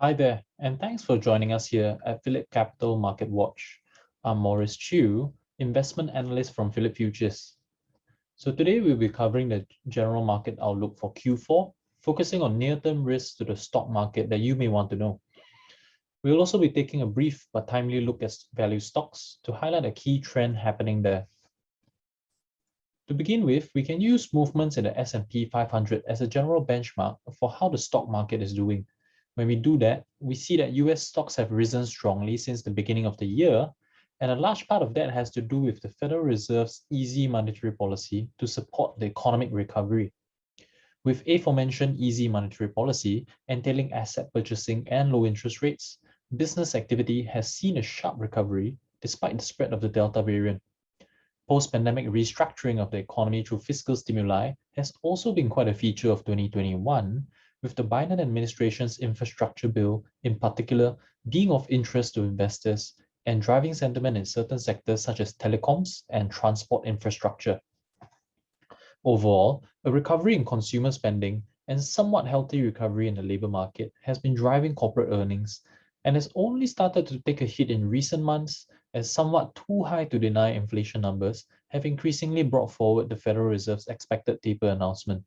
Hi there, and thanks for joining us here at PhillipCapital Market Watch. I'm Mooris Tjioe, investment analyst from Phillip Futures. So today we'll be covering the general market outlook for Q4, focusing on near-term risks to the stock market that you may want to know. We'll also be taking a brief but timely look at value stocks to highlight a key trend happening there. To begin with, we can use movements in the S&P 500 as a general benchmark for how the stock market is doing. When we do that, we see that US stocks have risen strongly since the beginning of the year, and a large part of that has to do with the Federal Reserve's easy monetary policy to support the economic recovery. With aforementioned easy monetary policy entailing asset purchasing and low interest rates, business activity has seen a sharp recovery despite the spread of the Delta variant. Post-pandemic restructuring of the economy through fiscal stimuli has also been quite a feature of 2021, with the Biden administration's infrastructure bill in particular being of interest to investors and driving sentiment in certain sectors such as telecoms and transport infrastructure. Overall, a recovery in consumer spending and somewhat healthy recovery in the labor market has been driving corporate earnings and has only started to take a hit in recent months as somewhat too high to deny inflation numbers have increasingly brought forward the Federal Reserve's expected taper announcement.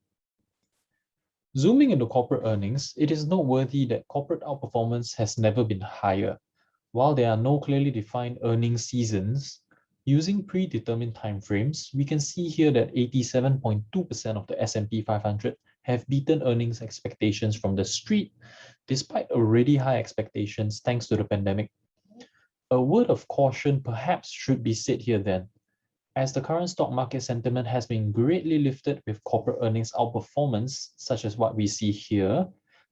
Zooming into corporate earnings, it is noteworthy that corporate outperformance has never been higher. While there are no clearly defined earnings seasons, using predetermined timeframes, we can see here that 87.2% of the S&P 500 have beaten earnings expectations from the street, despite already high expectations thanks to the pandemic. A word of caution perhaps should be said here then, as the current stock market sentiment has been greatly lifted with corporate earnings outperformance, such as what we see here,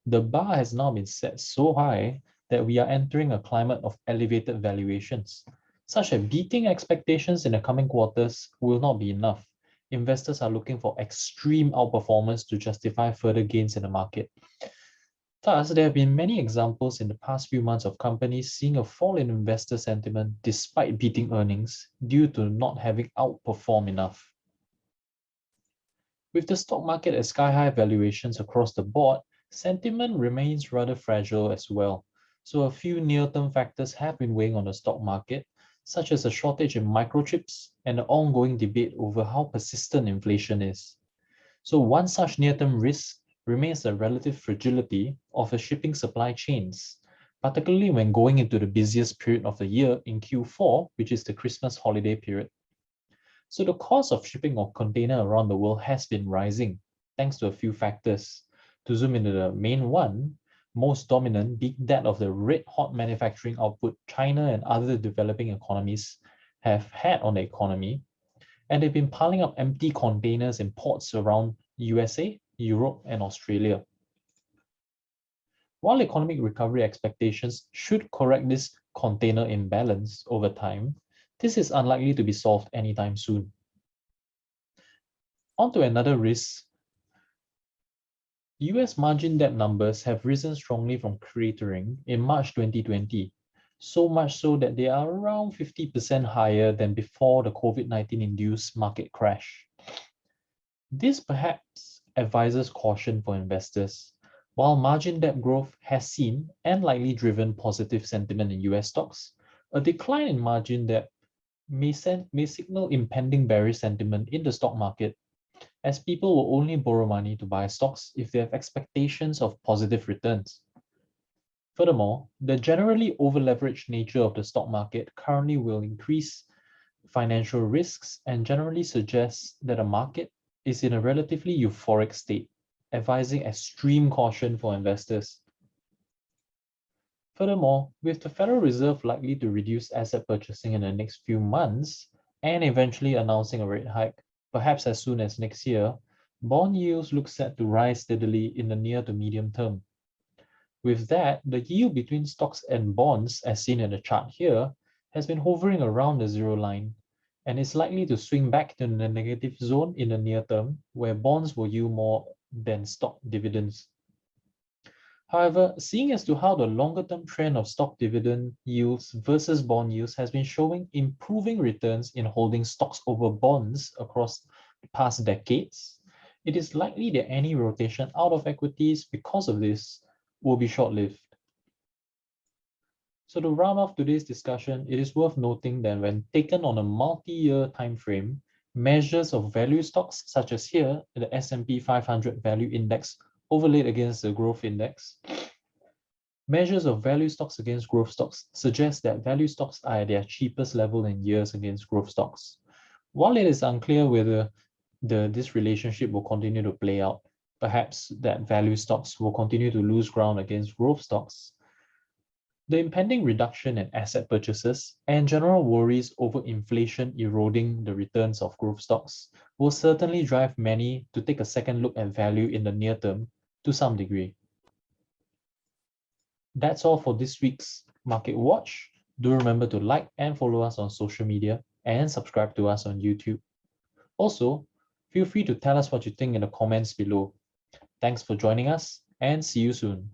the bar has now been set so high that we are entering a climate of elevated valuations, such that beating expectations in the coming quarters will not be enough. Investors are looking for extreme outperformance to justify further gains in the market. Thus, there have been many examples in the past few months of companies seeing a fall in investor sentiment despite beating earnings due to not having outperformed enough. With the stock market at sky-high valuations across the board, sentiment remains rather fragile as well. So a few near-term factors have been weighing on the stock market, such as a shortage in microchips and the ongoing debate over how persistent inflation is. So one such near-term risk remains the relative fragility of the shipping supply chains, particularly when going into the busiest period of the year in Q4, which is the Christmas holiday period. So the cost of shipping a container around the world has been rising, thanks to a few factors. To zoom into the main one, most dominant being that of the red-hot manufacturing output China and other developing economies have had on the economy, and they've been piling up empty containers in ports around USA, Europe, and Australia. While economic recovery expectations should correct this container imbalance over time, this is unlikely to be solved anytime soon. On to another risk. US margin debt numbers have risen strongly from cratering in March 2020, so much so that they are around 50% higher than before the COVID-19 induced market crash. This perhaps advises caution for investors. While margin debt growth has seen and likely driven positive sentiment in US stocks, a decline in margin debt may signal impending bearish sentiment in the stock market, as people will only borrow money to buy stocks if they have expectations of positive returns. Furthermore, the generally over-leveraged nature of the stock market currently will increase financial risks and generally suggests that the market is in a relatively euphoric state, advising extreme caution for investors. Furthermore, with the Federal Reserve likely to reduce asset purchasing in the next few months and eventually announcing a rate hike, perhaps as soon as next year, bond yields look set to rise steadily in the near to medium term. With that, the yield between stocks and bonds, as seen in the chart here, has been hovering around the zero line and is likely to swing back to the negative zone in the near term, where bonds will yield more than stock dividends. However, seeing as to how the longer-term trend of stock dividend yields versus bond yields has been showing improving returns in holding stocks over bonds across the past decades, it is likely that any rotation out of equities because of this will be short-lived. So to round off today's discussion, it is worth noting that when taken on a multi-year time frame, measures of value stocks, such as here, the S&P 500 value index overlaid against the growth index, measures of value stocks against growth stocks suggest that value stocks are at their cheapest level in years against growth stocks. While it is unclear whether this relationship will continue to play out, perhaps that value stocks will continue to lose ground against growth stocks, the impending reduction in asset purchases and general worries over inflation eroding the returns of growth stocks will certainly drive many to take a second look at value in the near term to some degree. That's all for this week's Market Watch. Do remember to like and follow us on social media and subscribe to us on YouTube. Also, feel free to tell us what you think in the comments below. Thanks for joining us and see you soon.